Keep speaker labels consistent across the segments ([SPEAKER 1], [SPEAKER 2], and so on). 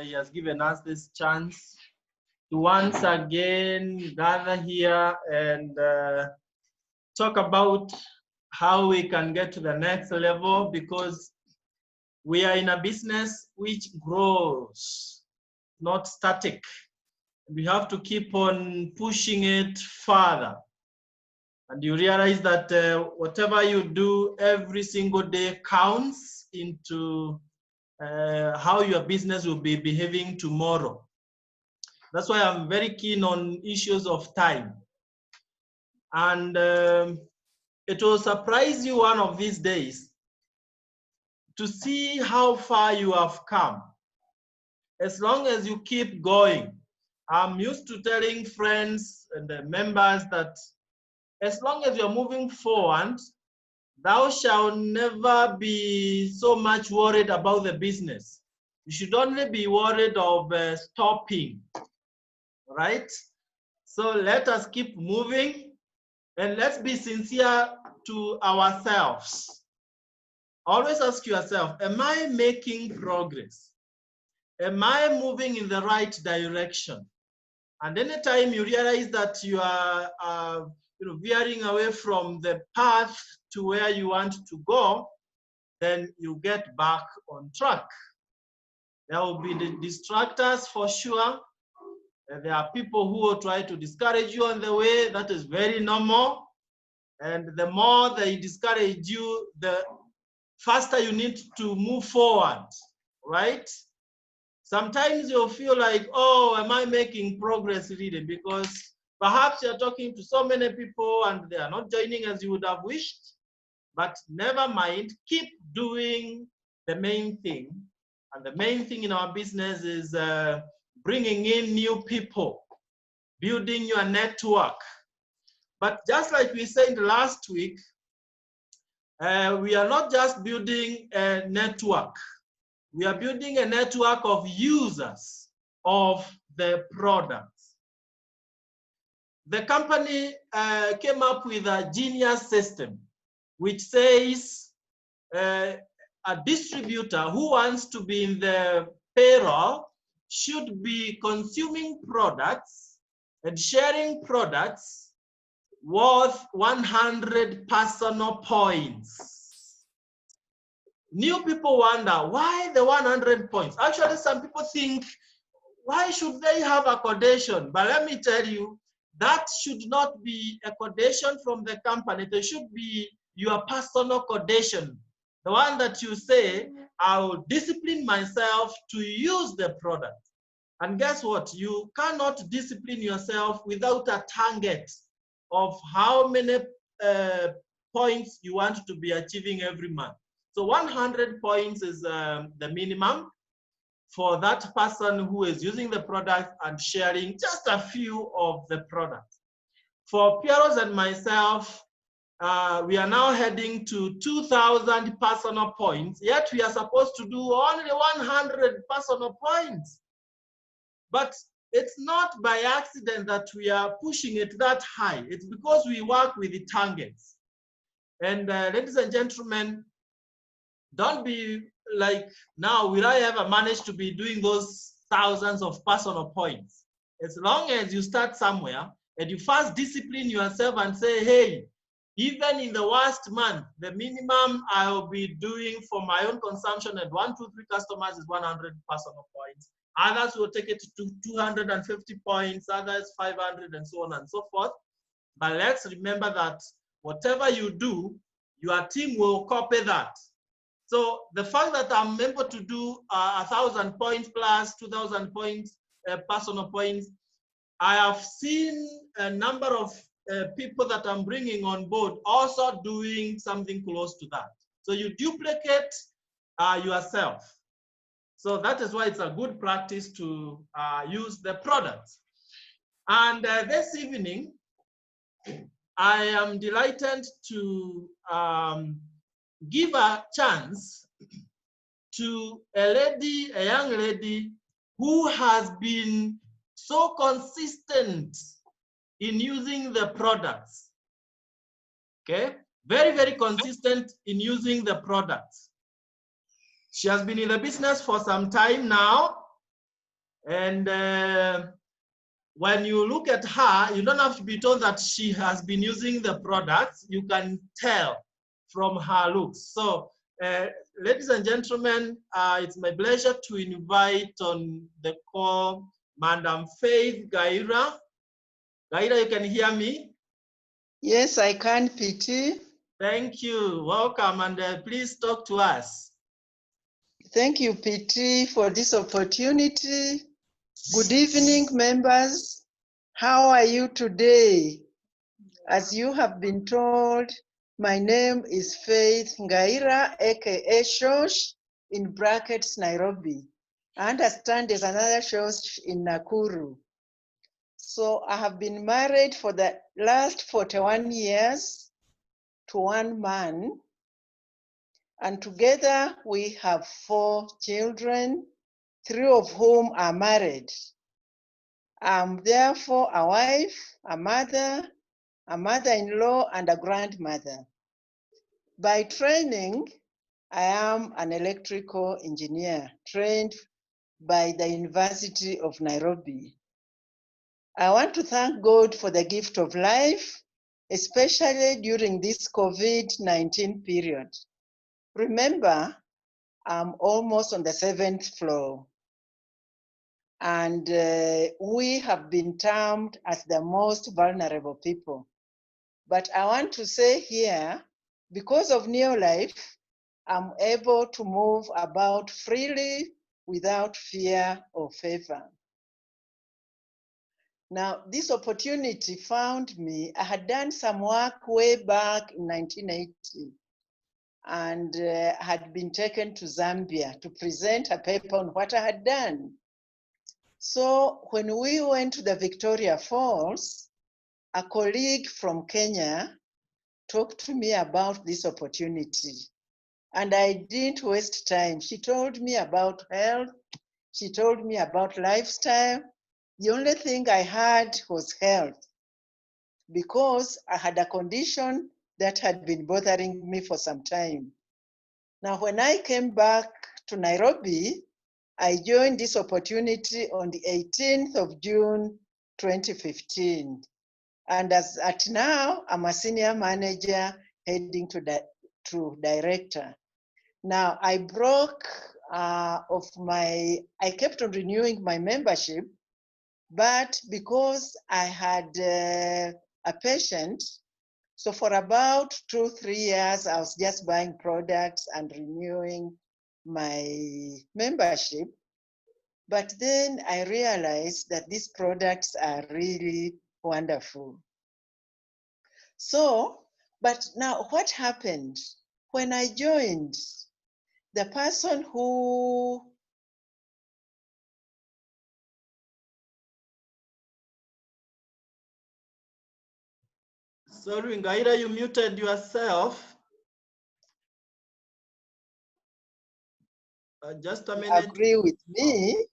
[SPEAKER 1] he has given us this chance to once again gather here and talk about how we can get to the next level, because we are in a business which grows, not static. We have to keep on pushing it further. And you realize that whatever you do every single day counts into how your business will be behaving tomorrow. That's why I'm very keen on issues of time. And it will surprise you one of these days to see how far you have come, as long as you keep going. I'm used to telling friends and members that as long as you're moving forward, thou shalt never be so much worried about the business. You should only be worried of stopping, right? So let us keep moving, and let's be sincere to ourselves. Always ask yourself, am I making progress? Am I moving in the right direction? And anytime you realize that you are veering away from the path to where you want to go, then you get back on track. There will be the distractors for sure. There are people who will try to discourage you on the way. That is very normal. And the more they discourage you, the faster you need to move forward, right? Sometimes you'll feel like, oh, am I making progress really? Because perhaps you're talking to so many people and they are not joining as you would have wished. But never mind, keep doing the main thing. And the main thing in our business is bringing in new people, building your network. But just like we said last week, we are not just building a network. We are building a network of users of the products. The company came up with a genius system, which says a distributor who wants to be in the payroll should be consuming products and sharing products worth 100 personal points. New people wonder, why the 100 points? Actually, some people think, why should they have accommodation? But let me tell you, that should not be accommodation from the company. There should be your personal accommodation. The one that you say, I will discipline myself to use the product. And guess what? You cannot discipline yourself without a target of how many points you want to be achieving every month. So 100 points is the minimum for that person who is using the product and sharing just a few of the products. For Pearose and myself, we are now heading to 2,000 personal points, yet we are supposed to do only 100 personal points. But it's not by accident that we are pushing it that high. It's because we work with the targets. And ladies and gentlemen, don't be like, now, will I ever manage to be doing those thousands of personal points? As long as you start somewhere and you first discipline yourself and say, hey, even in the worst month, the minimum I will be doing for my own consumption and 1, 2, 3 customers is 100 personal points. Others will take it to 250 points, others 500, and so on and so forth. But let's remember that whatever you do, your team will copy that. So the fact that I'm able to do 1,000 points plus 2,000 points, personal points, I have seen a number of people that I'm bringing on board also doing something close to that. So you duplicate yourself. So that is why it's a good practice to use the products. And this evening, I am delighted to give a chance to a young lady who has been so consistent in using the products. Okay, very, very consistent in using the products. She has been in the business for some time now, And when you look at her, you don't have to be told that she has been using the products. You can tell from her looks. So, ladies and gentlemen, it's my pleasure to invite on the call Madam Faith Ngaira. Ngaira, you can hear me?
[SPEAKER 2] Yes, I can, PT.
[SPEAKER 1] Thank you. Welcome, and please talk to us.
[SPEAKER 2] Thank you, PT, for this opportunity. Good evening, members. How are you today? As you have been told, my name is Faith Ngaira, aka Shosh, in brackets, Nairobi. I understand there's another Shosh in Nakuru. So I have been married for the last 41 years to one man. And together we have 4 children, 3 of whom are married. I'm therefore a wife, a mother-in-law, and a grandmother. By training, I am an electrical engineer trained by the University of Nairobi. I want to thank God for the gift of life, especially during this COVID-19 period. Remember, I'm almost on the 7th floor. And we have been termed as the most vulnerable people. But I want to say here, because of New Life, I'm able to move about freely without fear or favor. Now, this opportunity found me. I had done some work way back in 1980 and had been taken to Zambia to present a paper on what I had done. So when we went to the Victoria Falls, a colleague from Kenya talked to me about this opportunity. And I didn't waste time. She told me about health. She told me about lifestyle. The only thing I had was health, because I had a condition that had been bothering me for some time. Now, when I came back to Nairobi, I joined this opportunity on the 18th of June, 2015. And as at now, I'm a senior manager heading to director. Now, I kept on renewing my membership, but because I had a patient, so for about 2-3 years, I was just buying products and renewing my membership. But then I realized that these products are really wonderful. So, but now what happened? When I joined, the person who
[SPEAKER 1] Sorry, Ngaira, you muted yourself. Just a minute.
[SPEAKER 2] agree with me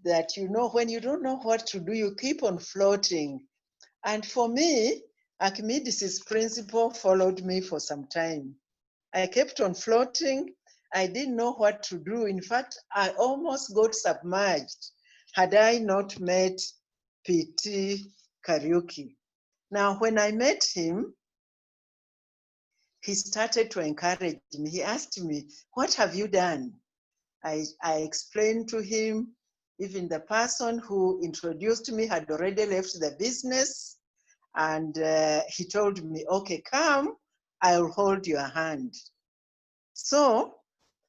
[SPEAKER 2] that, when you don't know what to do, you keep on floating. And for me, Archimedes' principle followed me for some time. I kept on floating. I didn't know what to do. In fact, I almost got submerged had I not met PT Kariuki. Now, when I met him, he started to encourage me. He asked me, what have you done? I explained to him. Even the person who introduced me had already left the business. And he told me, okay, come, I'll hold your hand. So,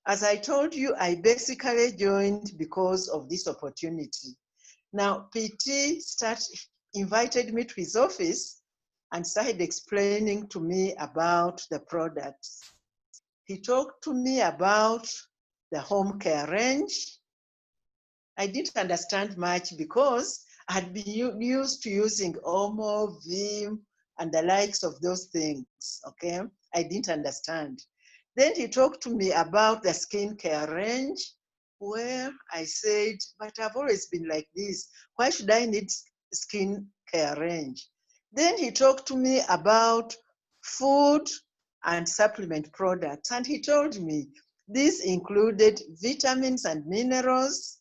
[SPEAKER 2] as I told you, I basically joined because of this opportunity. Now, PT invited me to his office and started explaining to me about the products. He talked to me about the home care range. I didn't understand much because I had been used to using Omo, Vim, and the likes of those things, okay? I didn't understand. Then he talked to me about the skincare range, where I said, but I've always been like this. Why should I need skincare range? Then he talked to me about food and supplement products. And he told me this included vitamins and minerals,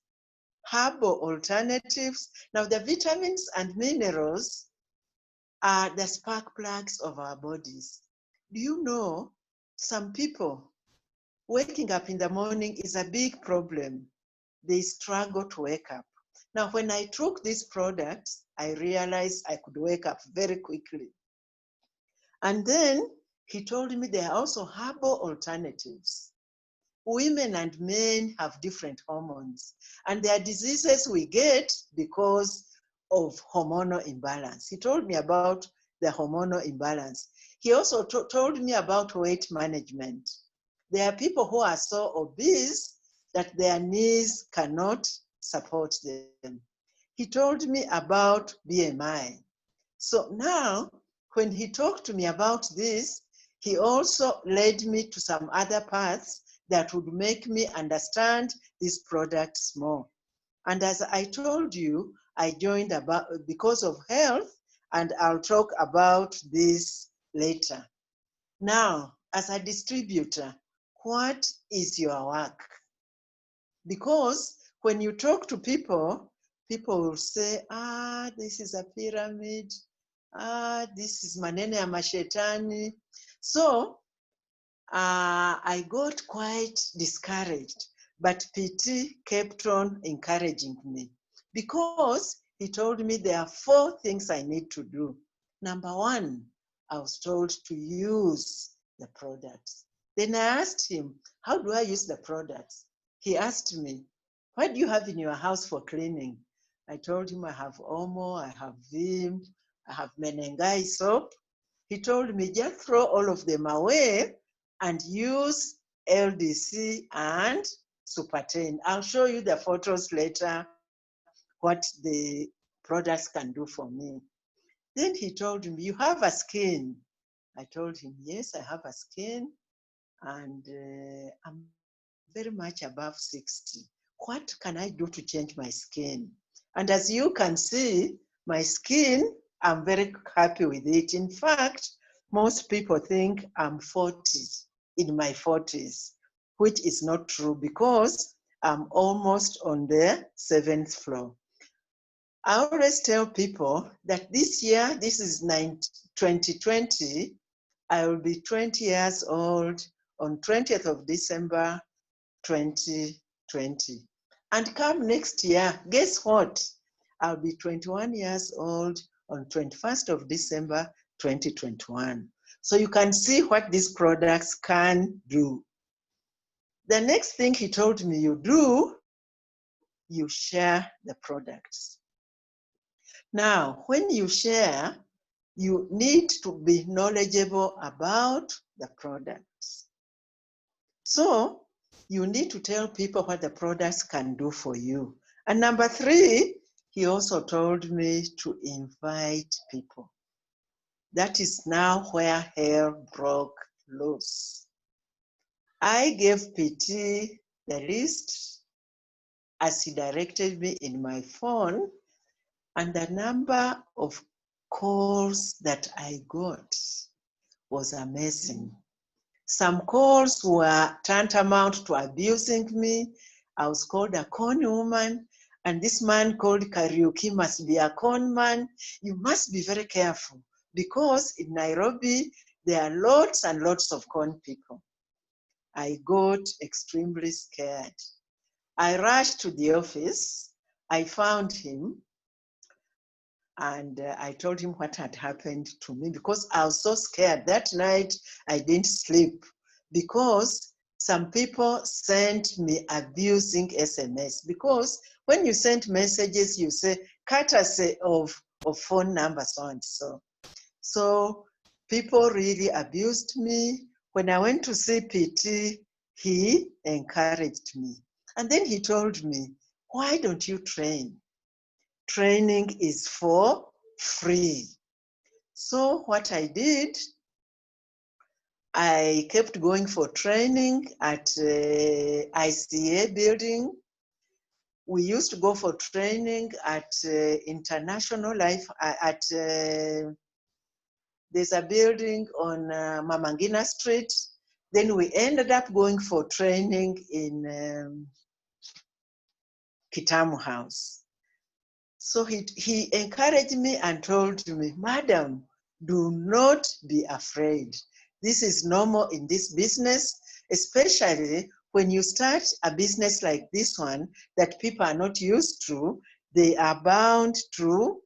[SPEAKER 2] herbal alternatives. Now, the vitamins and minerals are the spark plugs of our bodies. Do you know some people waking up in the morning is a big problem? They struggle to wake up. Now, when I took these products, I realized I could wake up very quickly. And then he told me there are also herbal alternatives. Women and men have different hormones, and there are diseases we get because of hormonal imbalance. He told me about the hormonal imbalance. He also told me about weight management. There are people who are so obese that their knees cannot support them. He told me about BMI. So now, when he talked to me about this, he also led me to some other paths that would make me understand these products more. And as I told you, I joined because of health, and I'll talk about this later. Now, as a distributor, what is your work? Because when you talk to people, people will say, this is a pyramid. This is manene ya mashetani. So I got quite discouraged, but PT kept on encouraging me because he told me there are 4 things I need to do. Number 1, I was told to use the products. Then I asked him, how do I use the products? He asked me, what do you have in your house for cleaning? I told him I have Omo, I have Vim, I have Menengai soap. He told me just throw all of them away and use LDC and Super10. I'll show you the photos later, what the products can do for me. Then he told me, you have a skin. I told him, yes, I have a skin, and I'm very much above 60. What can I do to change my skin? And as you can see, my skin, I'm very happy with it. In fact, most people think I'm 40, in my 40s, which is not true because I'm almost on the 7th floor. I always tell people that this year, this is 2020, I will be 20 years old on 20th of December, 2020. And come next year, guess what? I'll be 21 years old on 21st of December, 2021. So you can see what these products can do. The next thing he told me you do, you share the products. Now, when you share, you need to be knowledgeable about the products. So you need to tell people what the products can do for you. And number 3, he also told me to invite people. That is now where hair broke loose. I gave PT the list as he directed me in my phone, and the number of calls that I got was amazing. Some calls were tantamount to abusing me. I was called a con woman, and this man called Kariuki must be a con man. You must be very careful because in Nairobi, there are lots and lots of con people. I got extremely scared. I rushed to the office. I found him, and I told him what had happened to me because I was so scared. That night, I didn't sleep because some people sent me abusing SMS. Because when you send messages, you say, courtesy of phone number, so and so. So people really abused me. When I went to see PT, he encouraged me. And then he told me, why don't you train? Training is for free. So what I did, I kept going for training at ICA building. We used to go for training at International Life, there's a building on Mamangina Street. Then we ended up going for training in Kitamu House. So he encouraged me and told me, Madam, do not be afraid. This is normal in this business, especially when you start a business like this one that people are not used to. They are bound to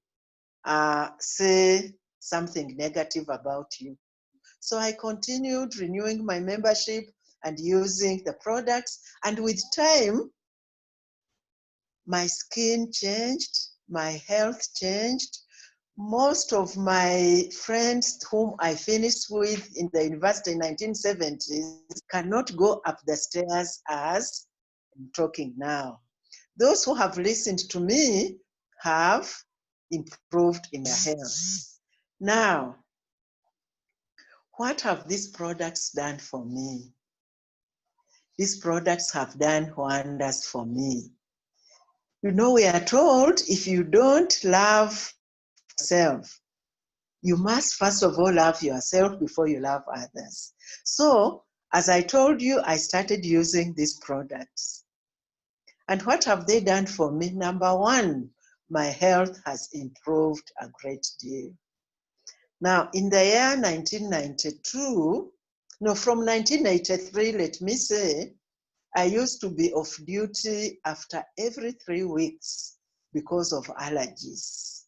[SPEAKER 2] say something negative about you. So I continued renewing my membership and using the products. And with time, my skin changed, my health changed. Most of my friends whom I finished with in the university in 1970s cannot go up the stairs as I'm talking now. Those who have listened to me have improved in their health. Now, what have these products done for me? These products have done wonders for me. You know, we are told if you don't love yourself, you must first of all love yourself before you love others. So, as I told you, I started using these products. And what have they done for me? Number one, my health has improved a great deal. Now, in the year 1992, no, from 1983, let me say, I used to be off duty after every 3 weeks because of allergies.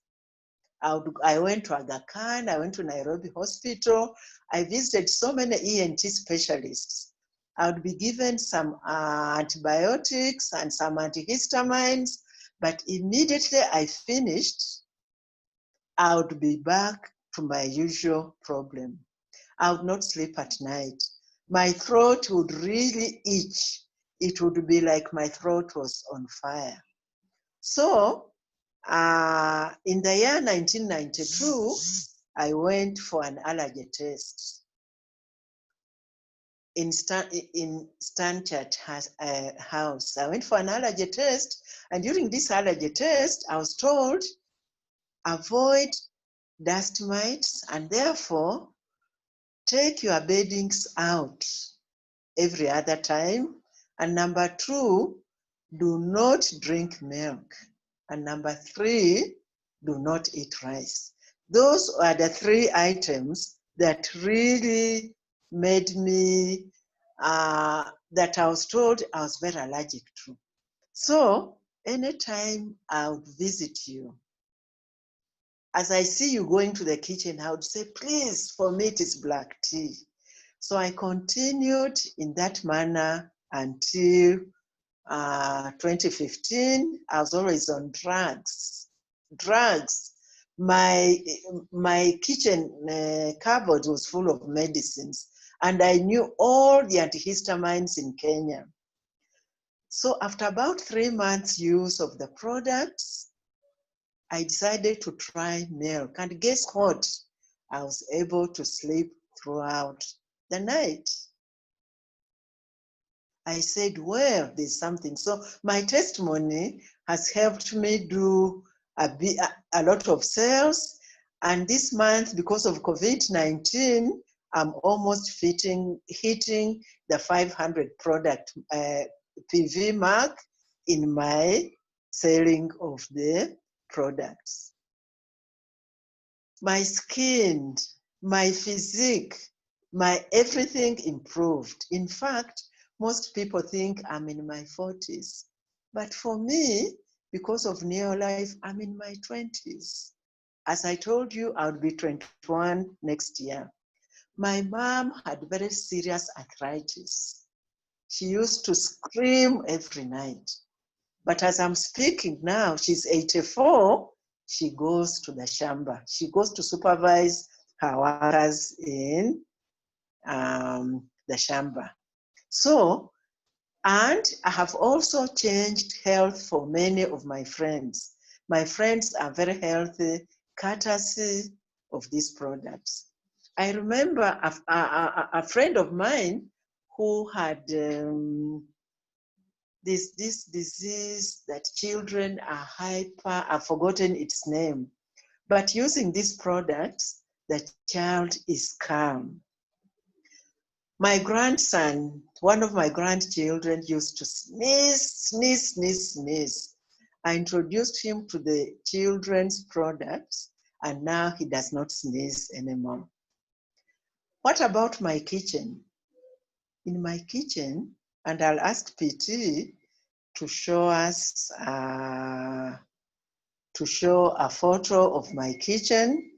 [SPEAKER 2] I went to Aga Khan, I went to Nairobi Hospital. I visited so many ENT specialists. I would be given some antibiotics and some antihistamines, but immediately I finished, I would be back to my usual problem. I would not sleep at night. My throat would really itch. It would be like my throat was on fire. So, in the year 1992, I went for an allergy test in Stanchart House. I went for an allergy test, and during this allergy test, I was told, avoid dust mites, and therefore, take your beddings out every other time. And number two, do not drink milk. And number three, do not eat rice. Those are the 3 items that really made me, that I was told I was very allergic to. So anytime I would visit you, as I see you going to the kitchen, I would say, please, for me it is black tea. So I continued in that manner until 2015. I was always on drugs. My kitchen cupboard was full of medicines, and I knew all the antihistamines in Kenya. So after about 3 months use of the products, I decided to try milk. And guess what? I was able to sleep throughout the night. I said, well, there's something. So my testimony has helped me do a lot of sales. And this month, because of COVID-19, I'm almost hitting the 500 product PV mark in my selling of the products. My skin, my physique, my everything improved. In fact, most people think I'm in my 40s. But for me, because of Neolife, I'm in my 20s. As I told you, I'll be 21 next year. My mom had very serious arthritis. She used to scream every night. But as I'm speaking now, she's 84, she goes to the shamba. She goes to supervise her workers in the shamba. So, and I have also changed health for many of my friends. My friends are very healthy, courtesy of these products. I remember a friend of mine who had this disease that children are hyper, I've forgotten its name. But using these products, the child is calm. My grandson, one of my grandchildren used to sneeze. I introduced him to the children's products, and now he does not sneeze anymore. What about my kitchen? In my kitchen, and I'll ask PT to show us, to show a photo of my kitchen.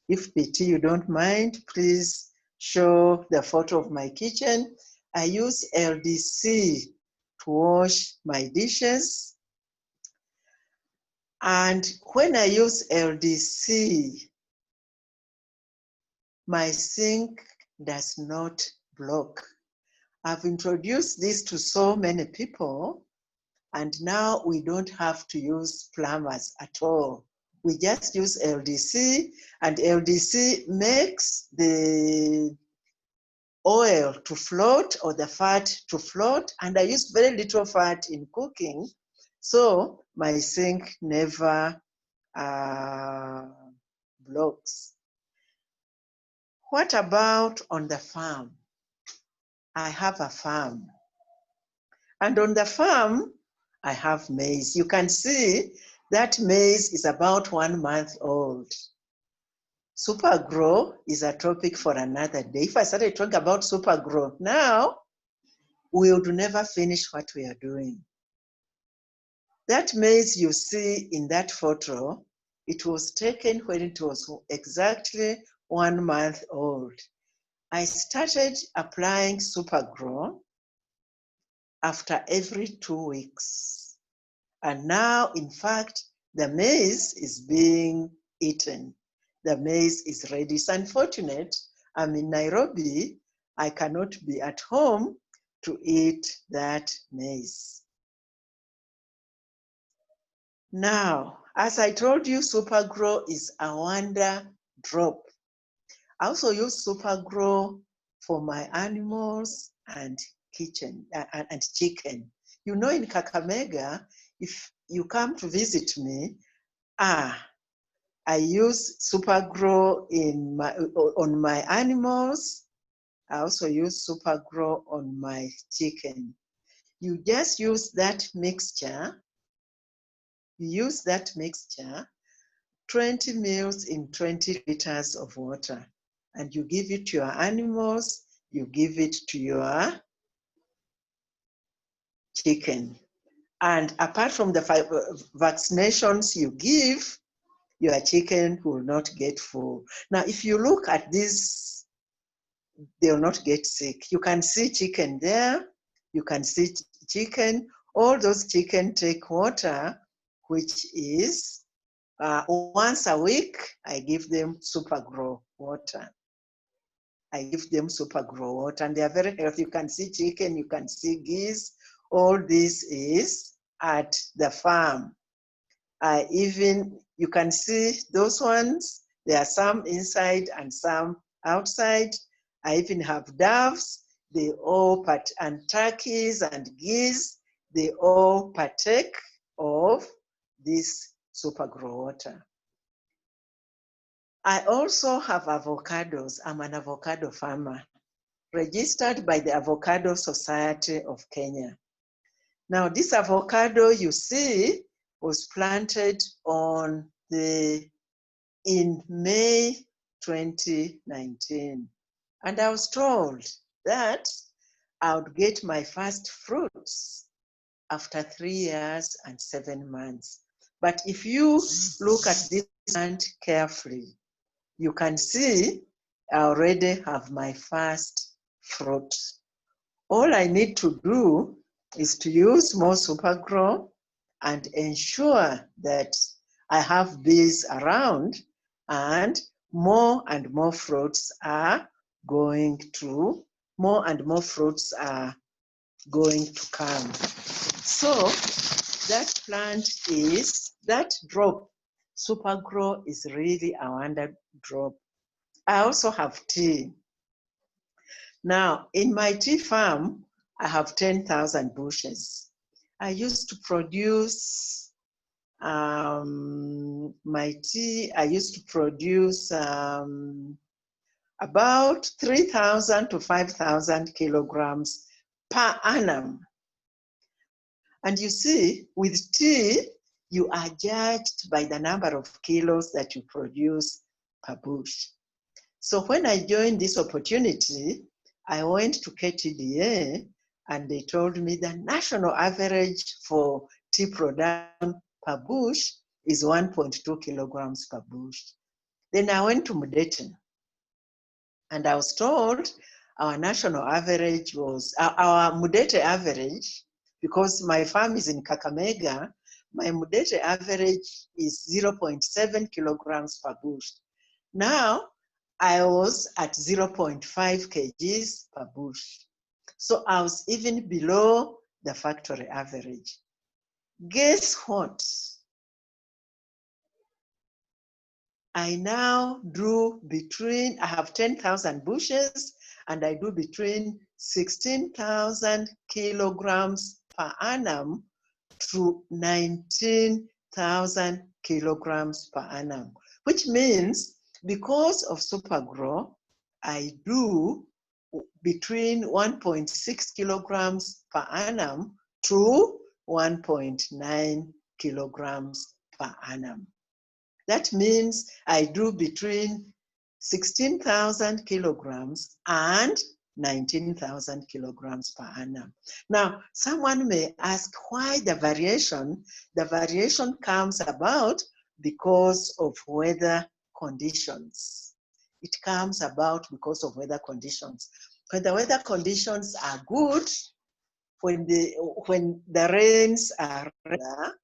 [SPEAKER 2] If PT, you don't mind, please show the photo of my kitchen. I use LDC to wash my dishes. And when I use LDC, my sink does not block. I've introduced this to so many people, and now we don't have to use plumbers at all. We just use LDC, and LDC makes the oil to float or the fat to float, and I use very little fat in cooking, so my sink never blocks. What about on the farm? I have a farm, and on the farm, I have maize. You can see that maize is about 1 month old. Super grow is a topic for another day. If I started talking about super grow now, we would never finish what we are doing. That maize you see in that photo, it was taken when it was exactly 1 month old. I started applying super grow after every 2 weeks. And now, in fact, the maize is being eaten. The maize is ready. It's unfortunate, I'm in Nairobi, I cannot be at home to eat that maize. Now, as I told you, Super Grow is a wonder drop. I also use Super Grow for my animals and kitchen and chicken. You know, in Kakamega, if you come to visit me, I use Super Grow on my animals. I also use Super Grow on my chicken. You just use that mixture. You use that mixture, 20 mils in 20 liters of water, and you give it to your animals, you give it to your chicken. And apart from the vaccinations you give, your chicken will not get full. Now, if you look at this, they will not get sick. You can see chicken there. You can see chicken. All those chicken take water, which is once a week, I give them Super Grow water. I give them Super Grow water, and they are very healthy. You can see chicken, you can see geese. All this is at the farm. You can see those ones. There are some inside and some outside. I even have doves. They all and turkeys and geese. They all partake of this Super Grow water. I also have avocados. I'm an avocado farmer, registered by the Avocado Society of Kenya. Now, this avocado you see was planted in May 2019. And I was told that I would get my first fruits after 3 years and 7 months. But if you look at this plant carefully, you can see I already have my first fruit. All I need to do is to use more Super Grow and ensure that I have bees around, and more fruits are going to come. So that drop, Super Grow, is really a wonder drop. I also have tea. Now, in my tea farm, I have 10,000 bushes. I used to produce my tea. I used to produce about 3,000 to 5,000 kilograms per annum. And you see, with tea, you are judged by the number of kilos that you produce per bush. So when I joined this opportunity, I went to KTDA and they told me the national average for tea production per bush is 1.2 kilograms per bush. Then I went to Mudete and I was told our national average was, our Mudete average, because my farm is in Kakamega, my Mudete average is 0.7 kilograms per bush. Now, I was at 0.5 kgs per bush. So I was even below the factory average. Guess what? I now do between, I have 10,000 bushes and I do between 16,000 kilograms per annum to 19,000 kilograms per annum, which means because of Supergrow, I do between 1.6 kilograms per annum to 1.9 kilograms per annum. That means I do between 16,000 kilograms and 19,000 kilograms per annum. Now, someone may ask why the variation? The variation comes about because of weather conditions. It comes about because of weather conditions. When the weather conditions are good, when the rains are rare,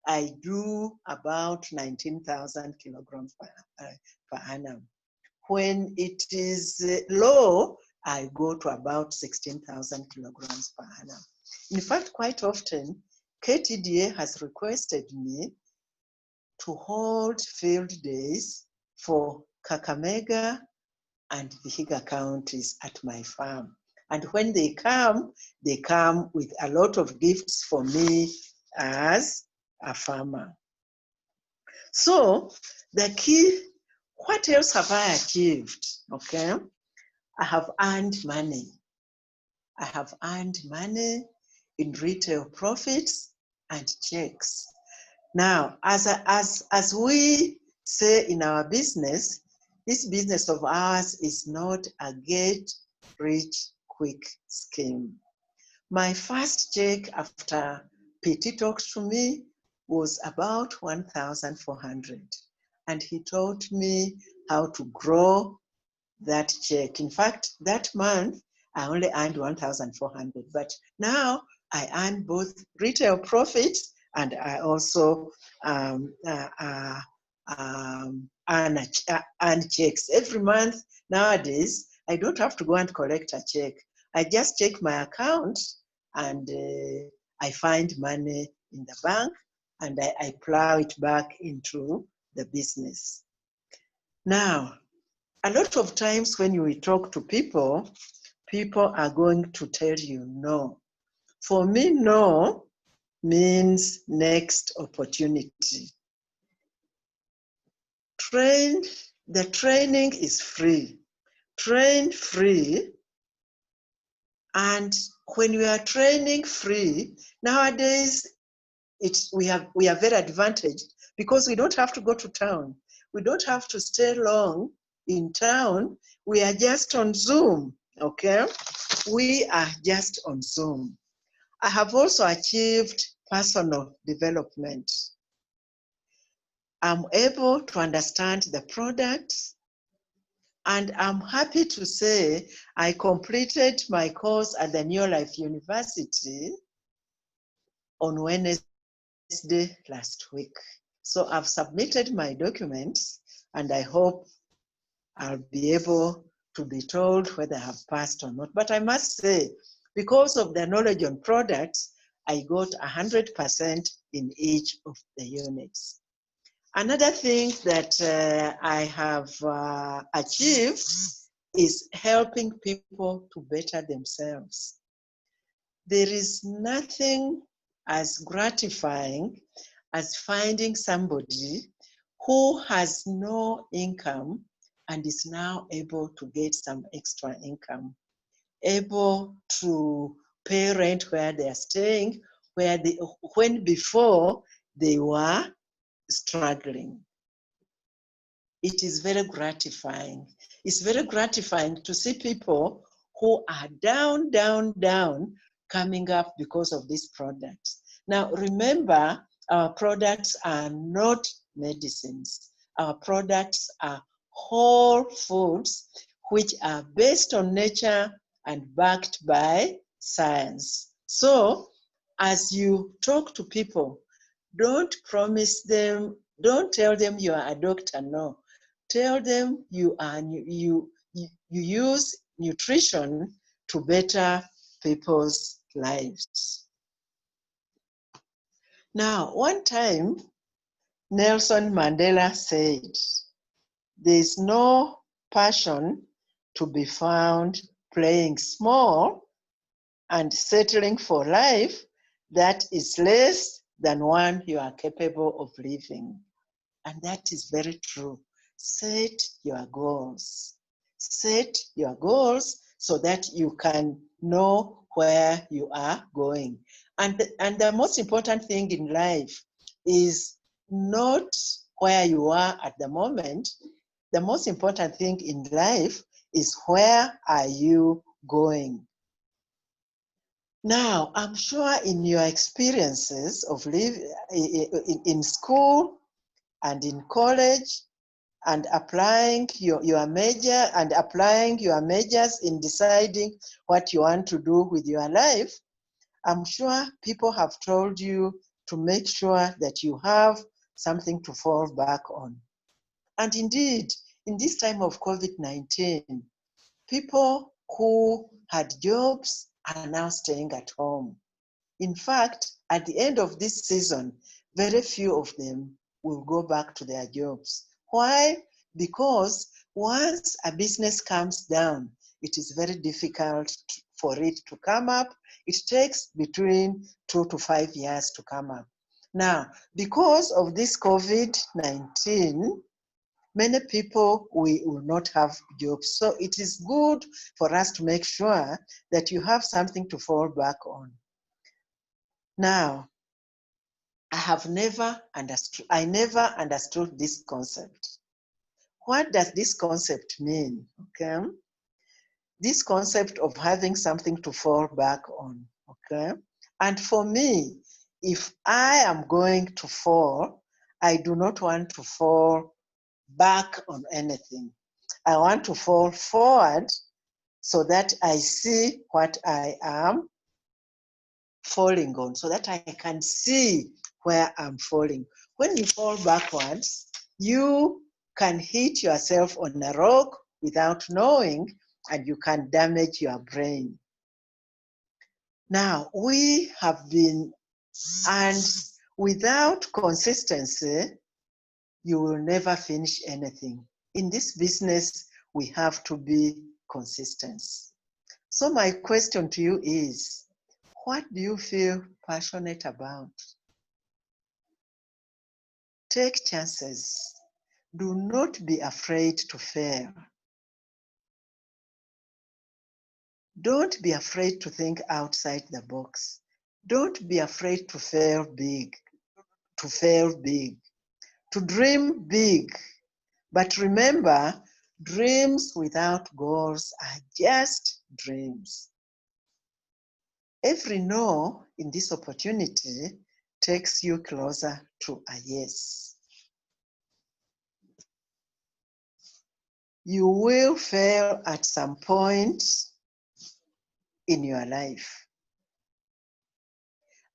[SPEAKER 2] I do about 19,000 kilograms per annum. When it is low, I go to about 16,000 kilograms per annum. In fact, quite often, KTDA has requested me to hold field days for Kakamega and Vihiga counties at my farm. And when they come with a lot of gifts for me as a farmer. So the key, what else have I achieved? Okay, I have earned money. I have earned money in retail profits and checks. Now, as we say in our business, this business of ours is not a get rich quick scheme. My first check after PT talked to me was about 1,400. And he taught me how to grow that check. In fact, that month, I only earned 1,400. But now I earn both retail profits and I also earn checks. Every month nowadays, I don't have to go and collect a check. I just check my account and I find money in the bank and I plow it back into the business. Now, a lot of times when you talk to people, people are going to tell you no. For me, no means next opportunity. The training is free. Train free. And when you are training free, nowadays we are very advantaged because we don't have to go to town. We don't have to stay long in town. We are just on Zoom, okay? We are just on Zoom. I have also achieved personal development. I'm able to understand the product, and I'm happy to say I completed my course at the New Life University on Wednesday last week. So I've submitted my documents and I hope I'll be able to be told whether I have passed or not. But I must say, because of the knowledge on products, I got 100% in each of the units. Another thing that I have achieved is helping people to better themselves. There is nothing as gratifying as finding somebody who has no income and is now able to get some extra income, able to pay rent where they are staying, when before they were struggling. It is very gratifying. It's very gratifying to see people who are down, down, down coming up because of these products. Now, remember, our products are not medicines. Our products are whole foods which are based on nature and backed by science. So, as you talk to people, don't promise them, don't tell them you are a doctor, no. Tell them you use nutrition to better people's lives. Now, one time, Nelson Mandela said, there's no passion to be found playing small and settling for life that is less than one you are capable of living. And that is very true. Set your goals. Set your goals so that you can know where you are going. And the most important thing in life is not where you are at the moment. The most important thing in life is where are you going? Now, I'm sure in your experiences of living in school and in college, and applying your major and applying your majors in deciding what you want to do with your life, I'm sure people have told you to make sure that you have something to fall back on. And indeed, in this time of COVID-19, people who had jobs are now staying at home. In fact, at the end of this season, very few of them will go back to their jobs. Why? Because once a business comes down, it is very difficult for it to come up. It takes between 2 to 5 years to come up. Now, because of this COVID-19, many people will not have jobs. So it is good for us to make sure that you have something to fall back on. Now, I never understood this concept. What does this concept mean? Okay, this concept of having something to fall back on. Okay, and for me, if I am going to fall, I do not want to fall back on anything. I want to fall forward so that I see what I am falling on, so that I can see where I'm falling. When you fall backwards, you can hit yourself on a rock without knowing, and you can damage your brain. Now, we have been, and without consistency, you will never finish anything. In this business, we have to be consistent. So my question to you is, what do you feel passionate about? Take chances. Do not be afraid to fail. Don't be afraid to think outside the box. Don't be afraid to fail big, to dream big. But remember, dreams without goals are just dreams. Every no in this opportunity takes you closer to a yes. You will fail at some point in your life.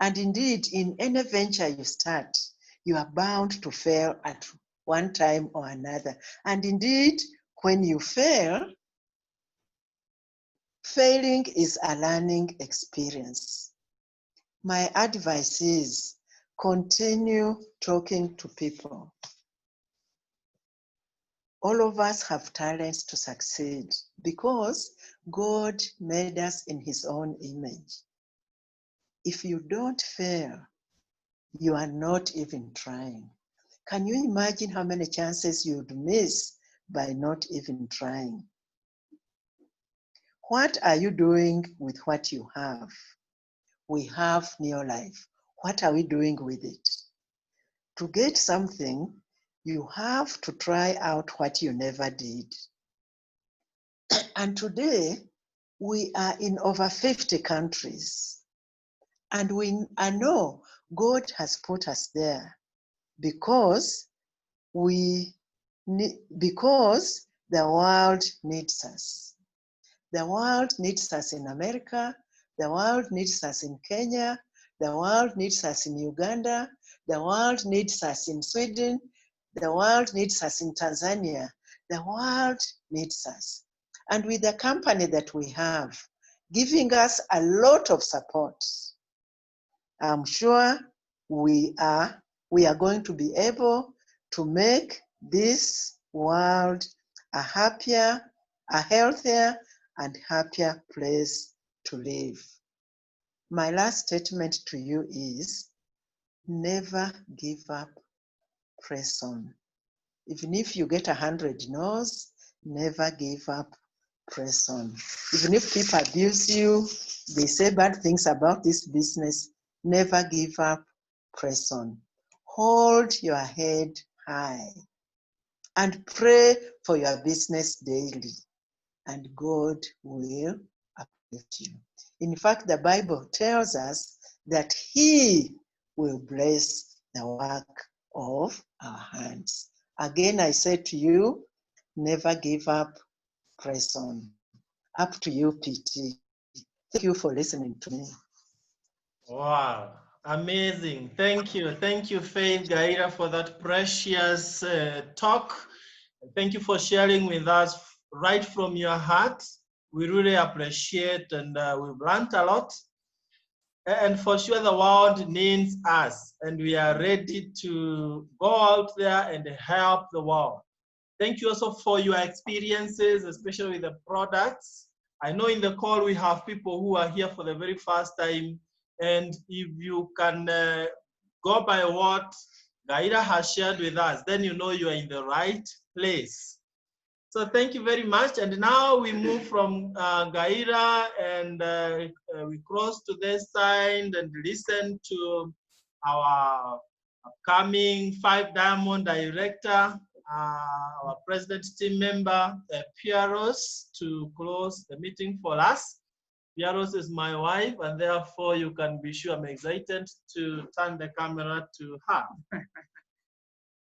[SPEAKER 2] And indeed, in any venture you start, you are bound to fail at one time or another. And indeed, when you fail, failing is a learning experience. My advice is continue talking to people. All of us have talents to succeed because God made us in His own image. If you don't fail, you are not even trying. Can you imagine how many chances you'd miss by not even trying? What are you doing with what you have? We have new life. What are we doing with it? to get something, you have to try out what you never did. And today, we are in over 50 countries. And I know God has put us there because because the world needs us. The world needs us in America. The world needs us in Kenya. The world needs us in Uganda. The world needs us in Sweden. The world needs us in Tanzania. The world needs us. And with the company that we have, giving us a lot of support, I'm sure we are going to be able to make this world a happier, a healthier, and happier place to live. My last statement to you is never give up, press on. Even if you get 100 no's, never give up, press on. Even if people abuse you, they say bad things about this business, never give up, press on. Hold your head high and pray for your business daily, and God will uplift you. In fact, the Bible tells us that He will bless the work of our hands. Again, I say to you, never give up, press on. Up to you, PT. Thank you for listening to me.
[SPEAKER 1] Wow, amazing. Thank you. Thank you, Faith Ngaira, for that precious talk. Thank you for sharing with us right from your heart. We really appreciate, and we've learned a lot. And for sure, the world needs us, and we are ready to go out there and help the world. Thank you also for your experiences, especially with the products. I know in the call we have people who are here for the very first time, and if you can go by what Ngaira has shared with us, then you know you are in the right place. So thank you very much. And now we move from Ngaira and we cross to this side and listen to our upcoming 5 Diamond Director, our President team member, Pearose, to close the meeting for us. Pearose is my wife, and therefore you can be sure I'm excited to turn the camera to her.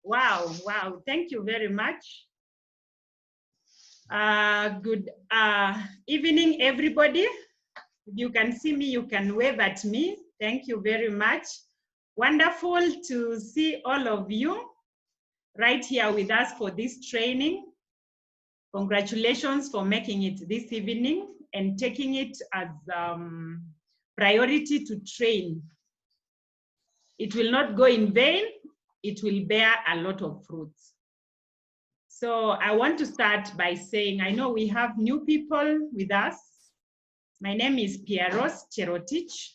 [SPEAKER 3] Wow, wow, thank you very much. Good evening, everybody. If you can see me, you can wave at me. Thank you very much. Wonderful to see all of you right here with us for this training. Congratulations for making it this evening and taking it as priority to train. It will not go in vain. It will bear a lot of fruits. So I want to start by saying, I know we have new people with us. My name is Pearose Cherotich.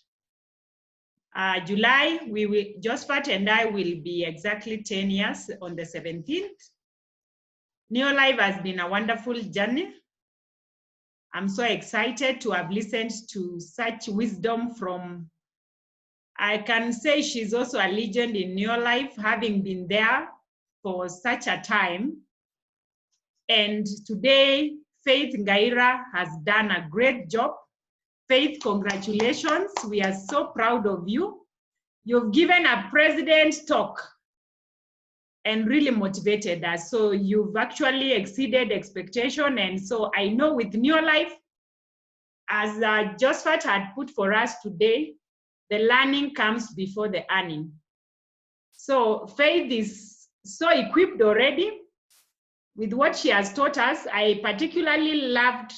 [SPEAKER 3] July, Josphat and I will be exactly 10 years on the 17th. Neolife has been a wonderful journey. I'm so excited to have listened to such wisdom from, I can say she's also a legend in Neolife, having been there for such a time. And today, Faith Ngaira has done a great job. Faith, congratulations. We are so proud of you. You've given a president talk and really motivated us. So you've actually exceeded expectation. And so I know with Neolife, as Josphat had put for us today, the learning comes before the earning. So Faith is so equipped already with what she has taught us. I particularly loved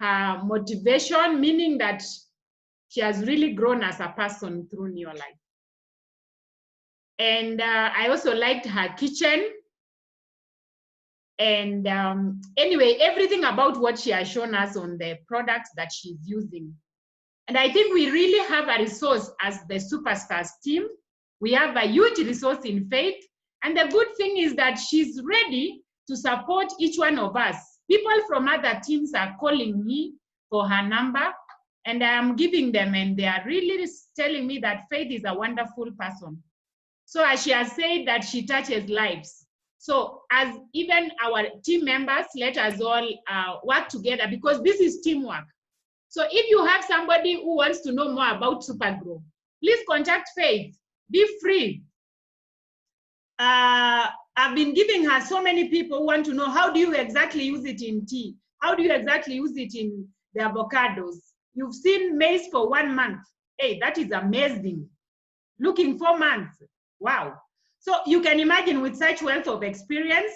[SPEAKER 3] her motivation, meaning that she has really grown as a person through Neolife. And I also liked her kitchen. And anyway, everything about what she has shown us on the products that she's using. And I think we really have a resource as the Superstars team. We have a huge resource in Faith. And the good thing is that she's ready to support each one of us. People from other teams are calling me for her number, and I am giving them, and they are really telling me that Faith is a wonderful person. So as she has said that she touches lives. So as even our team members, let us all work together because this is teamwork. So if you have somebody who wants to know more about Supergrow, please contact Faith. Be free. I've been giving her so many people who want to know how do you exactly use it in tea? How do you exactly use it in the avocados? You've seen maize for 1 month. Hey, that is amazing. Looking 4 months. Wow. So you can imagine with such wealth of experience,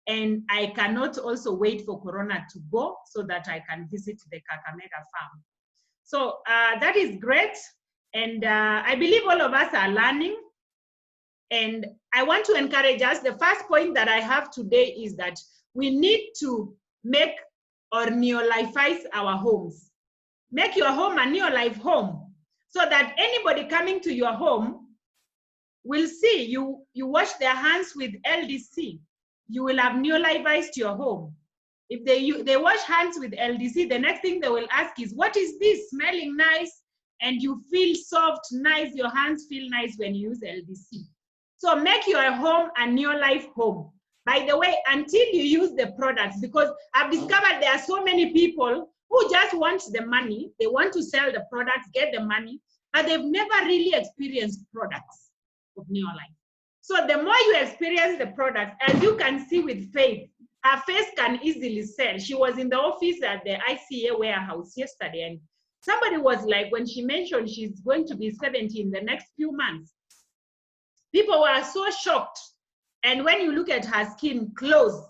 [SPEAKER 3] and I cannot also wait for Corona to go so that I can visit the Kakamega farm. So that is great. And I believe all of us are learning. And I want to encourage us. The first point that I have today is that we need to make or neolifize our homes. Make your home a neolife home so that anybody coming to your home will see you wash their hands with LDC. You will have neolifized your home. If they wash hands with LDC, the next thing they will ask is, what is this smelling nice? And you feel soft, nice, your hands feel nice when you use LDC. So make your home a neolife home. By the way, until you use the products, because I've discovered there are so many people who just want the money, they want to sell the products, get the money, but they've never really experienced products of neolife. So the more you experience the products, as you can see with Faith, her face can easily sell. She was in the office at the ICA warehouse yesterday, and somebody was like, when she mentioned she's going to be 70 in the next few months, people were so shocked. And when you look at her skin close,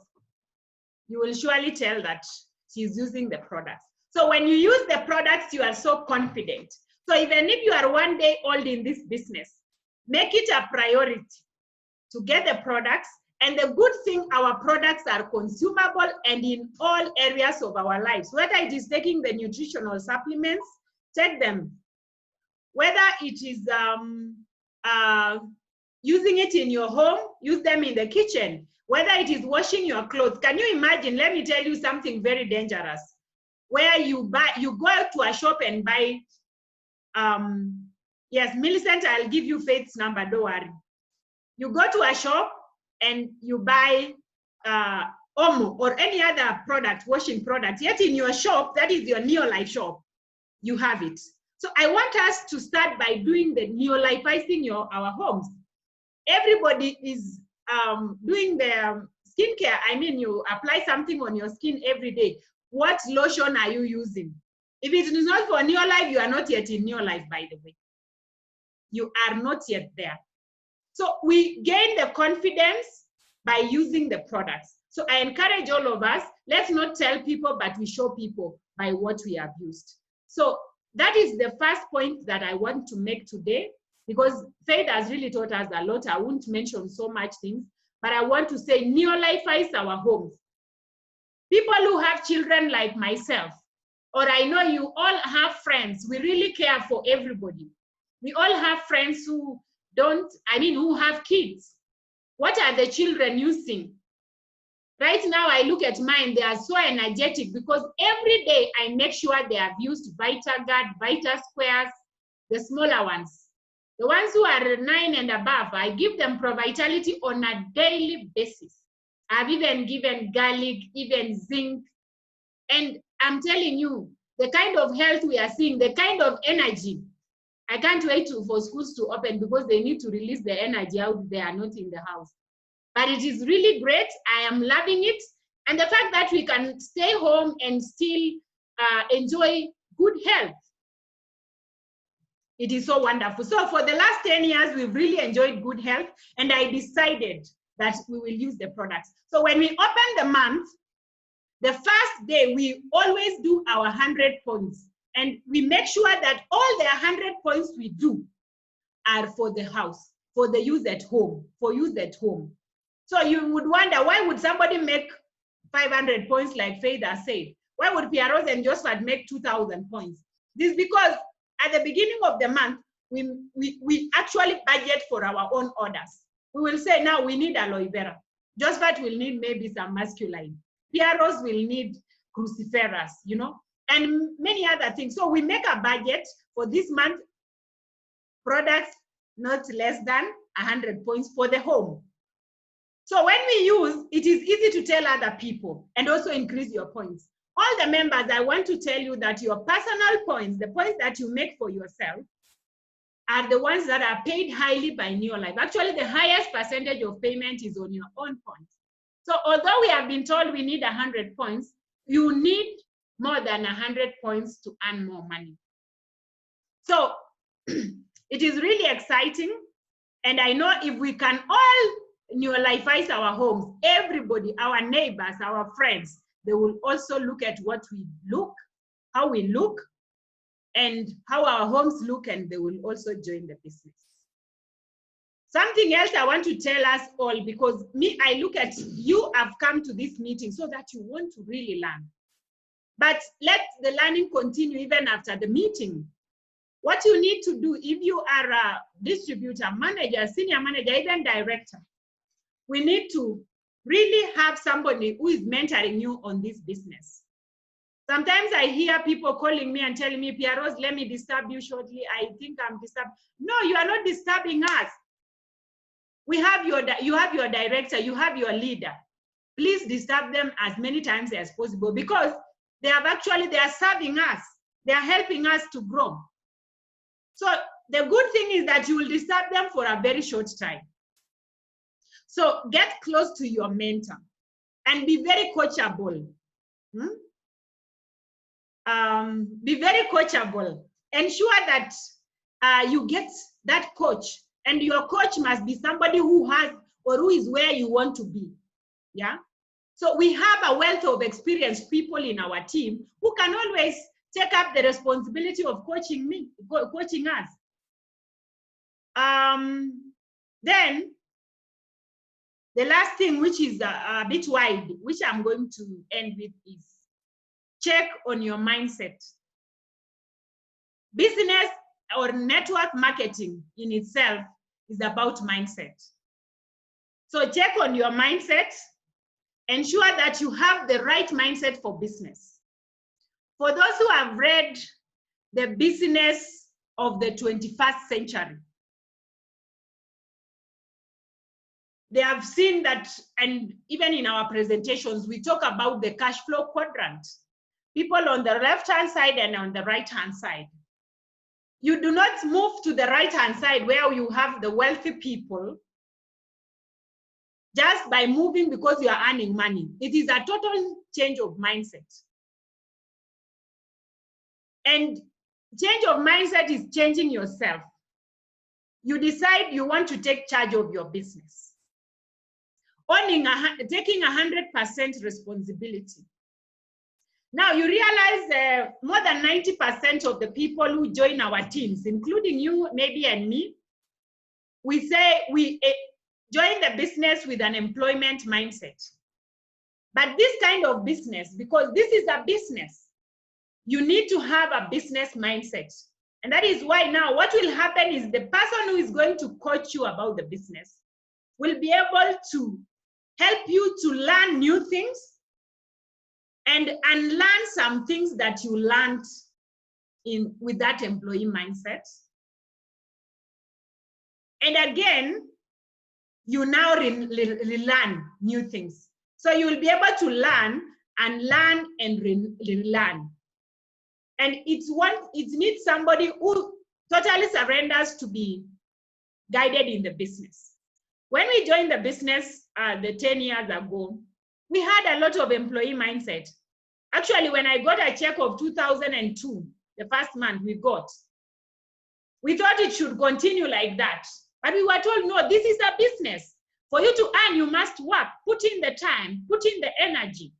[SPEAKER 3] you will surely tell that she's using the products. So when you use the products, you are so confident. So even if you are 1 day old in this business, make it a priority to get the products. And the good thing, our products are consumable and in all areas of our lives. Whether it is taking the nutritional supplements, take them. Whether it is using it in your home, use them in the kitchen. Whether it is washing your clothes. Can you imagine? Let me tell you something very dangerous. Where you go to a shop and buy, yes, Millicent, I'll give you Faith's number, don't worry. You go to a shop and you buy Omo or any other product, washing product, yet in your shop, that is your neolife shop, you have it. So I want us to start by doing the neolifizing our homes. Everybody is doing the skincare. I mean, you apply something on your skin every day. What lotion are you using? If it is not for neolife, you are not yet in neolife, by the way. You are not yet there. So we gain the confidence by using the products. So I encourage all of us, let's not tell people, but we show people by what we have used. So that is the first point that I want to make today, because Faith has really taught us a lot. I won't mention so much things, but I want to say neolifize our homes. People who have children like myself, or I know you all have friends, we really care for everybody. We all have friends who who have kids. What are the children using? Right now, I look at mine, they are so energetic because every day I make sure they have used VitaGuard, Vita Squares, the smaller ones. The ones who are 9 and above, I give them ProVitality on a daily basis. I've even given garlic, even zinc. And I'm telling you, the kind of health we are seeing, the kind of energy, I can't wait for schools to open because they need to release the energy out there, not in the house. But it is really great. I am loving it. And the fact that we can stay home and still enjoy good health, it is so wonderful. So for the last 10 years, we've really enjoyed good health. And I decided that we will use the products. So when we open the month, the first day, we always do our 100 points. And we make sure that all the 100 points we do are for the house, for the use at home, for use at home. So you would wonder, why would somebody make 500 points like Faith has said? Why would Pearose and Josephat make 2,000 points? This is because at the beginning of the month, we actually budget for our own orders. We will say, now we need aloe vera. Josephat will need maybe some masculine. Pearose will need cruciferous, you know, and many other things. So we make a budget for this month, products not less than 100 points for the home. So when we use, it is easy to tell other people and also increase your points. All the members, I want to tell you that your personal points, the points that you make for yourself, are the ones that are paid highly by Neolife. Actually, the highest percentage of payment is on your own points. So although we have been told we need 100 points, you need more than 100 points to earn more money. So it is really exciting. And I know if we can all Neolifeize our homes, everybody, our neighbors, our friends, they will also look at what we look, how we look, and how our homes look, and they will also join the business. Something else I want to tell us all, because me, I look at you have come to this meeting so that you want to really learn. But let the learning continue even after the meeting. What you need to do, if you are a distributor, manager, senior manager, even director, we need to really have somebody who is mentoring you on this business. Sometimes I hear people calling me and telling me, Pearose, let me disturb you shortly. I think I'm disturbed. No, you are not disturbing us. You have your director, you have your leader. Please disturb them as many times as possible, because they are serving us. They are helping us to grow. So the good thing is that you will disturb them for a very short time. So get close to your mentor and be very coachable. Be very coachable. Ensure that you get that coach, and your coach must be somebody who has or who is where you want to be. Yeah. So we have a wealth of experienced people in our team who can always take up the responsibility of coaching us. Then the last thing, which is a bit wide, which I'm going to end with, is check on your mindset. Business or network marketing in itself is about mindset. So check on your mindset. Ensure that you have the right mindset for business. For those who have read The Business of the 21st Century, they have seen that, and even in our presentations, we talk about the cash flow quadrant. People on the left-hand side and on the right-hand side. You do not move to the right-hand side where you have the wealthy people just by moving because you are earning money. It is a total change of mindset. And change of mindset is changing yourself. You decide you want to take charge of your business. Taking 100% responsibility. Now you realize more than 90% of the people who join our teams, including you, maybe, and me, we say we join the business with an employment mindset. But this kind of business, because this is a business, you need to have a business mindset. And that is why now what will happen is the person who is going to coach you about the business will be able to help you to learn new things and unlearn some things that you learned with that employee mindset. And again, you now relearn new things. So you will be able to learn and learn and relearn. And it needs somebody who totally surrenders to be guided in the business. When we joined the business the 10 years ago, we had a lot of employee mindset. Actually, when I got a check of 2002, the first month we thought it should continue like that. But we were told, no, this is a business. For you to earn, you must work, put in the time, put in the energy.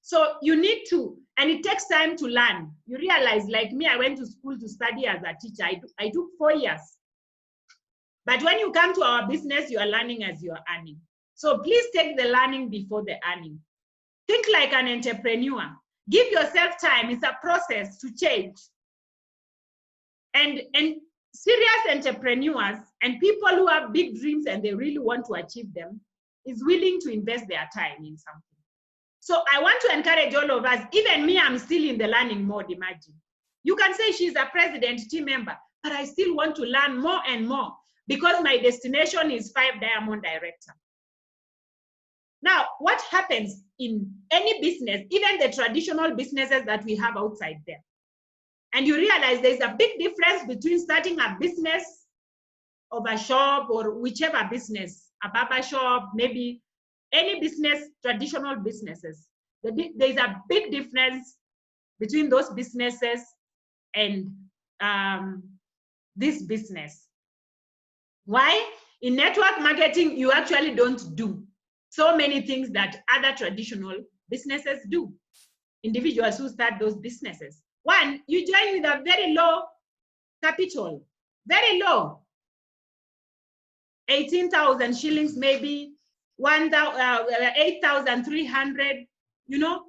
[SPEAKER 3] So you need to, and it takes time to learn. You realize, like me, I went to school to study as a teacher. I took 4 years. But when you come to our business, you are learning as you are earning. So please take the learning before the earning. Think like an entrepreneur. Give yourself time. It's a process to change. And serious entrepreneurs and people who have big dreams and they really want to achieve them is willing to invest their time in something. So I want to encourage all of us, even me, I'm still in the learning mode, imagine. You can say she's a president team member, but I still want to learn more and more because my destination is 5 Diamond Director. Now, what happens in any business, even the traditional businesses that we have outside there, and you realize there's a big difference between starting a business of a shop or whichever business, a barber shop, maybe any business, traditional businesses. There's a big difference between those businesses and this business. Why? In network marketing, you actually don't do so many things that other traditional businesses do. Individuals who start those businesses. One, you join with a very low capital, very low. 18,000 shillings, maybe 8,300, you know,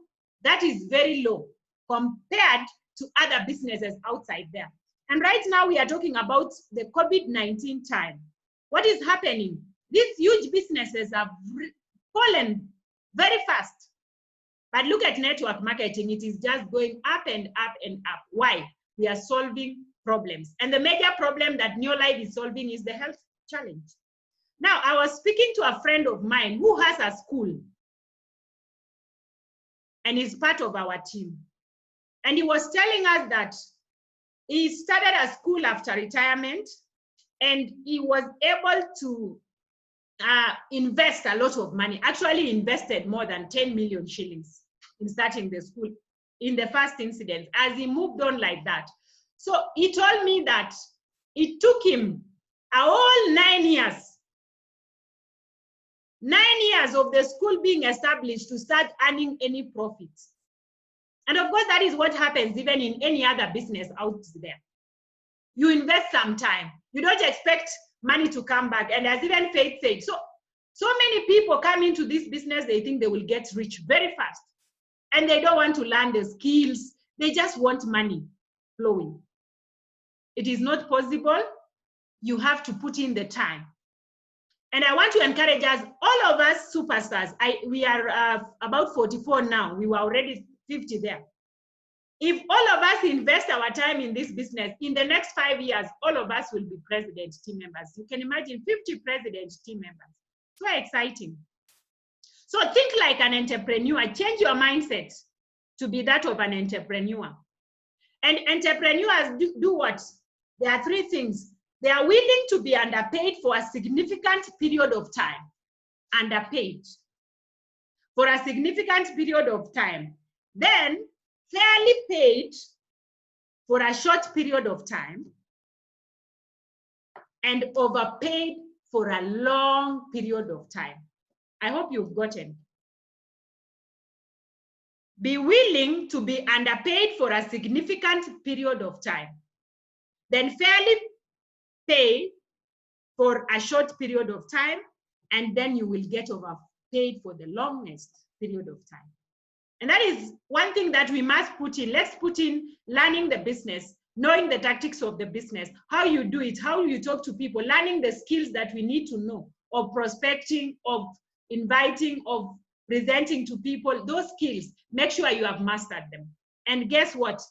[SPEAKER 3] that is very low compared to other businesses outside there. And right now we are talking about the COVID-19 time. What is happening? These huge businesses have fallen very fast. But look at network marketing, it is just going up and up and up. Why? We are solving problems. And the major problem that Neolife is solving is the health challenge. Now, I was speaking to a friend of mine who has a school and is part of our team. And he was telling us that he started a school after retirement and he was able to invest a lot of money, actually invested more than 10 million shillings in starting the school in the first incident as he moved on like that. So he told me that it took him a whole 9 years. 9 years of the school being established to start earning any profits. And of course, that is what happens even in any other business out there. You invest some time. You don't expect money to come back. And as even Faith said, so many people come into this business, they think they will get rich very fast. And they don't want to learn the skills. They just want money flowing. It is not possible. You have to put in the time. And I want to encourage us, all of us superstars, we are about 44 now. We were already 50 there. If all of us invest our time in this business, in the next 5 years, all of us will be president team members. You can imagine 50 president team members. So exciting. So think like an entrepreneur. Change your mindset to be that of an entrepreneur. And entrepreneurs do what? There are 3 things. They are willing to be underpaid for a significant period of time. Underpaid for a significant period of time. Then fairly paid for a short period of time. And overpaid for a long period of time. I hope you've gotten. Be willing to be underpaid for a significant period of time. Then fairly pay for a short period of time, and then you will get overpaid for the longest period of time. And that is one thing that we must put in. Let's put in learning the business, knowing the tactics of the business, how you do it, how you talk to people, learning the skills that we need to know, of prospecting, of inviting, of presenting to people. Those skills, make sure you have mastered them. And guess what?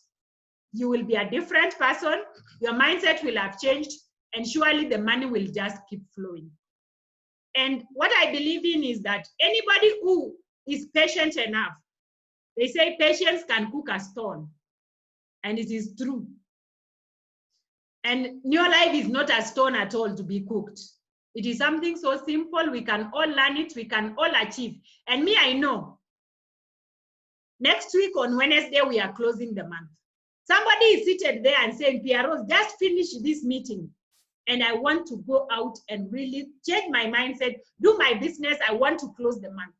[SPEAKER 3] You will be a different person. Your mindset will have changed, and surely the money will just keep flowing. And what I believe in is that anybody who is patient enough, they say patience can cook a stone, and it is true. And Neolife is not a stone at all to be cooked. It is something so simple, we can all learn it, we can all achieve. And me, I know, next week on Wednesday, we are closing the month. Somebody is seated there and saying, Pearose, just finish this meeting. And I want to go out and really change my mindset, do my business. I want to close the month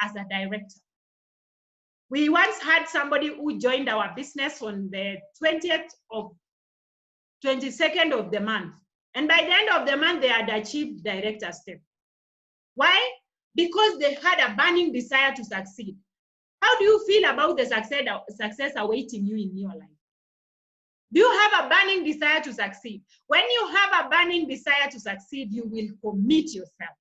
[SPEAKER 3] as a director. We once had somebody who joined our business on the 22nd of the month. And by the end of the month, they had achieved director step. Why? Because they had a burning desire to succeed. How do you feel about the success awaiting you in your life? Do you have a burning desire to succeed? When you have a burning desire to succeed, you will commit yourself.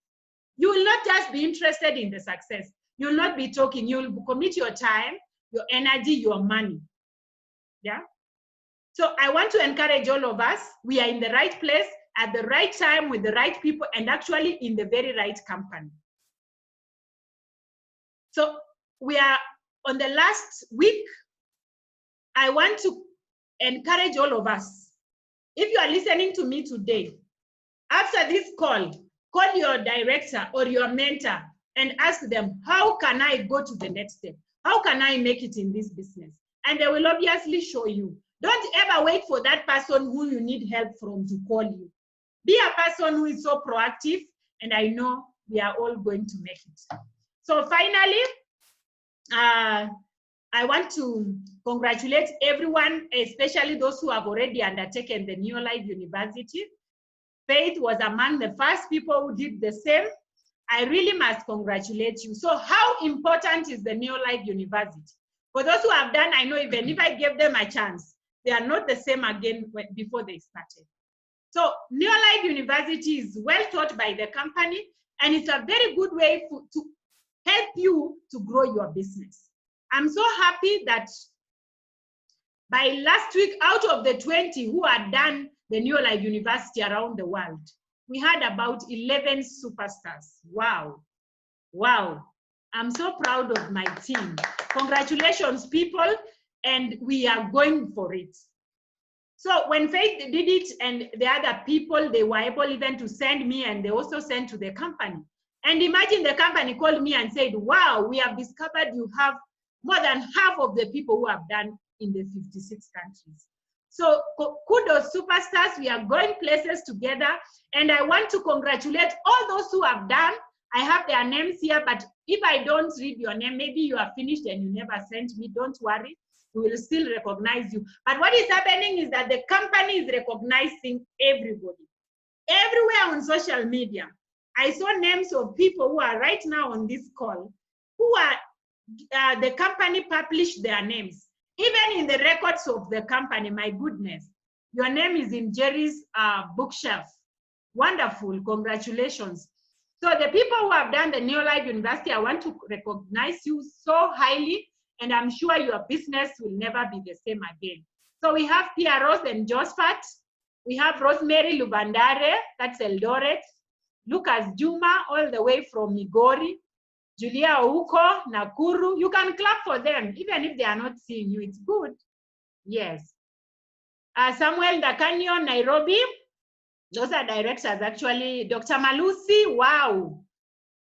[SPEAKER 3] You will not just be interested in the success. You will not be talking. You will commit your time, your energy, your money. Yeah? So I want to encourage all of us. We are in the right place. at the right time with the right people and actually in the very right company. So we are on the last week. I want to encourage all of us. If you are listening to me today, after this call your director or your mentor and ask them, how can I go to the next step? How can I make it in this business? And they will obviously show you. Don't ever wait for that person who you need help from to call you. Be a person who is so proactive, and I know we are all going to make it. So finally, I want to congratulate everyone, especially those who have already undertaken the Neolife University. Faith was among the first people who did the same. I really must congratulate you. So how important is the Neolife University? For those who have done, I know even if I gave them a chance, they are not the same again before they started. So Neolife University is well taught by the company, and it's a very good way to help you to grow your business. I'm so happy that by last week, out of the 20 who had done the Neolife University around the world, we had about 11 superstars. Wow. Wow. I'm so proud of my team. Congratulations, people, and we are going for it. So when Faith did it and the other people, they were able even to send me, and they also sent to the company. And imagine the company called me and said, wow, we have discovered you have more than half of the people who have done in the 56 countries. So kudos, superstars. We are going places together. And I want to congratulate all those who have done. I have their names here, but if I don't read your name, maybe you are finished and you never sent me, don't worry. We will still recognize you. But what is happening is that the company is recognizing everybody. Everywhere on social media, I saw names of people who are right now on this call, who are, the company published their names. Even in the records of the company, my goodness, your name is in Jerry's bookshelf. Wonderful, congratulations. So the people who have done the Neolife University, I want to recognize you so highly, and I'm sure your business will never be the same again. So we have Pearose and Josephat. We have Rosemary Lubandare, that's Eldoret. Lucas Juma, all the way from Migori. Julia Ouko, Nakuru. You can clap for them, even if they are not seeing you. It's good. Yes. Samuel Dakanyo, Nairobi. Those are directors, actually. Dr. Malusi, wow.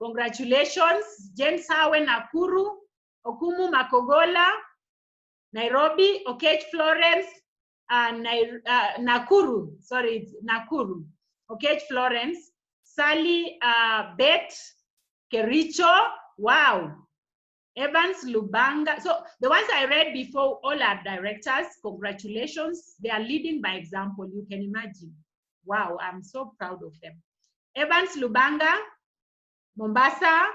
[SPEAKER 3] Congratulations. James Hawe, Nakuru. Okumu Makogola, Nairobi. Okech Florence, Nakuru. Sorry, it's Nakuru. Okech Florence. Sally Bet, Kericho. Wow. Evans Lubanga. So the ones I read before, all are directors. Congratulations. They are leading by example. You can imagine. Wow, I'm so proud of them. Evans Lubanga, Mombasa.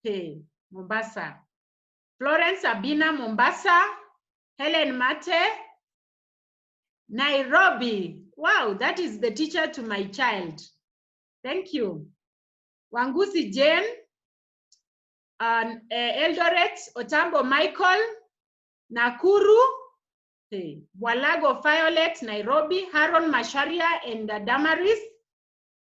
[SPEAKER 3] Hey, Mombasa. Florence Abina, Mombasa. Helen Mate, Nairobi. Wow, that is the teacher to my child. Thank you. Wangusi Jane, Eldoret, Otambo Michael, Nakuru, Walago Violet, Nairobi, Haron Masharia and Damaris.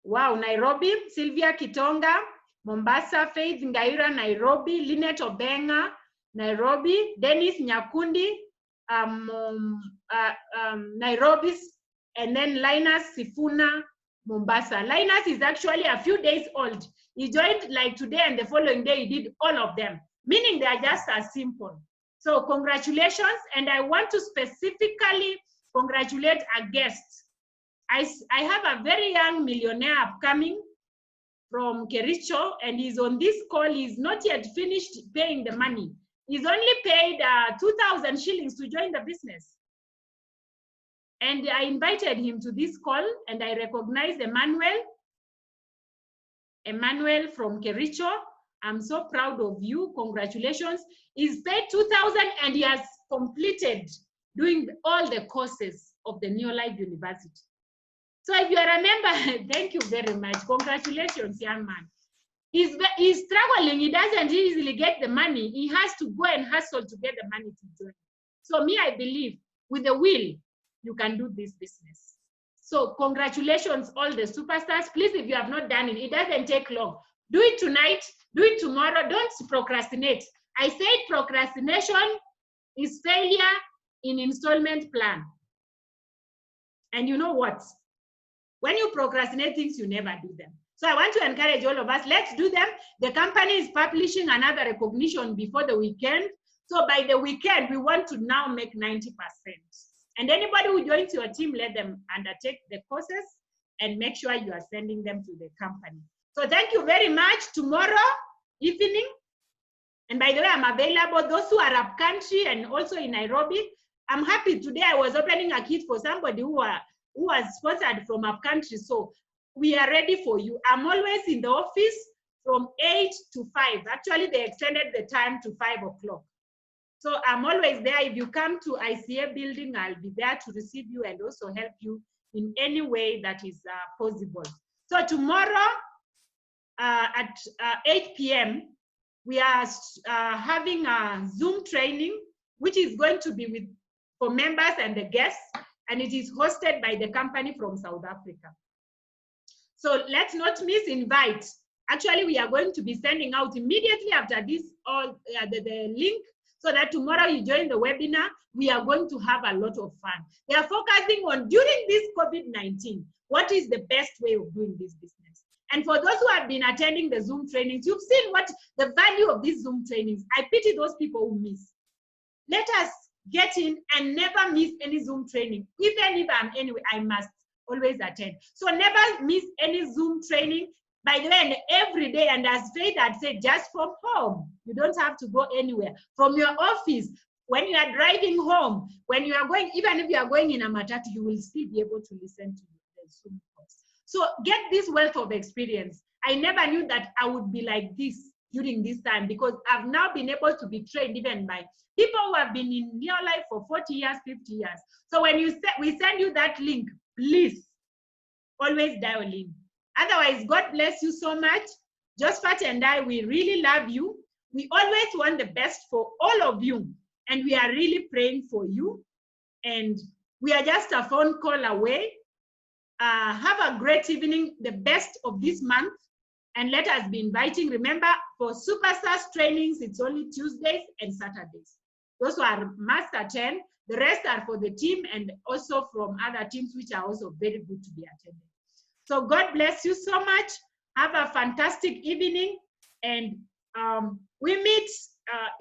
[SPEAKER 3] Wow, Nairobi, Sylvia Kitonga, Mombasa, Faith Ngaira, Nairobi, Lynette Obenga, Nairobi, Dennis Nyakundi, Nairobi, and then Linus Sifuna, Mombasa. Linus is actually a few days old. He joined like today, and the following day he did all of them, meaning they are just as simple. So congratulations, and I want to specifically congratulate a guest. I have a very young millionaire upcoming from Kericho, and he's on this call. He's not yet finished paying the money. He's only paid 2,000 shillings to join the business. And I invited him to this call, and I recognized Emmanuel from Kericho. I'm so proud of you. Congratulations. He's paid 2,000 and he has completed doing all the courses of the Neolife University. So if you remember, thank you very much. Congratulations, young man. He's struggling. He doesn't easily get the money. He has to go and hustle to get the money to join. So me, I believe with the will, you can do this business. So congratulations, all the superstars. Please, if you have not done it, it doesn't take long. Do it tonight, do it tomorrow, don't procrastinate. I said procrastination is failure in installment plan. And you know what? When you procrastinate things, you never do them. So I want to encourage all of us, let's do them. The company is publishing another recognition before the weekend. So by the weekend, we want to now make 90%. And anybody who joins your team, let them undertake the courses and make sure you are sending them to the company. So thank you very much. Tomorrow evening, and by the way, I'm available. Those who are up country and also in Nairobi, I'm happy. Today I was opening a kit for somebody who was sponsored from up country. So we are ready for you. I'm always in the office from 8 to 5. Actually, they extended the time to 5 o'clock. So I'm always there. If you come to ICA building, I'll be there to receive you and also help you in any way that is possible. So tomorrow at 8 p.m., we are having a Zoom training, which is going to be for members and the guests, and it is hosted by the company from South Africa. So let's not miss invite. Actually, we are going to be sending out immediately after this the link, so that tomorrow you join the webinar. We are going to have a lot of fun. They are focusing on, during this COVID-19, what is the best way of doing this business? And for those who have been attending the Zoom trainings, you've seen what the value of these Zoom trainings. I pity those people who miss. Let us get in and never miss any Zoom training. Even if I'm anyway, I must always attend. So never miss any Zoom training. By the way, and every day, and as Faith had said, just from home. You don't have to go anywhere. From your office, when you are driving home, when you are going, even if you are going in a matatu, you will still be able to listen to the Zoom course. So get this wealth of experience. I never knew that I would be like this during this time, because I've now been able to be trained even by people who have been in your life for 40 years, 50 years. So when we send you that link, please always dial in. Otherwise, God bless you so much. Josephat and I, we really love you. We always want the best for all of you. And we are really praying for you. And we are just a phone call away. Have a great evening, the best of this month. And let us be inviting. Remember, for Superstars trainings, it's only Tuesdays and Saturdays. Those who are must attend. The rest are for the team and also from other teams, which are also very good to be attended. So God bless you so much. Have a fantastic evening. And we meet,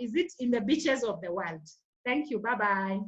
[SPEAKER 3] is it in the beaches of the world? Thank you. Bye-bye.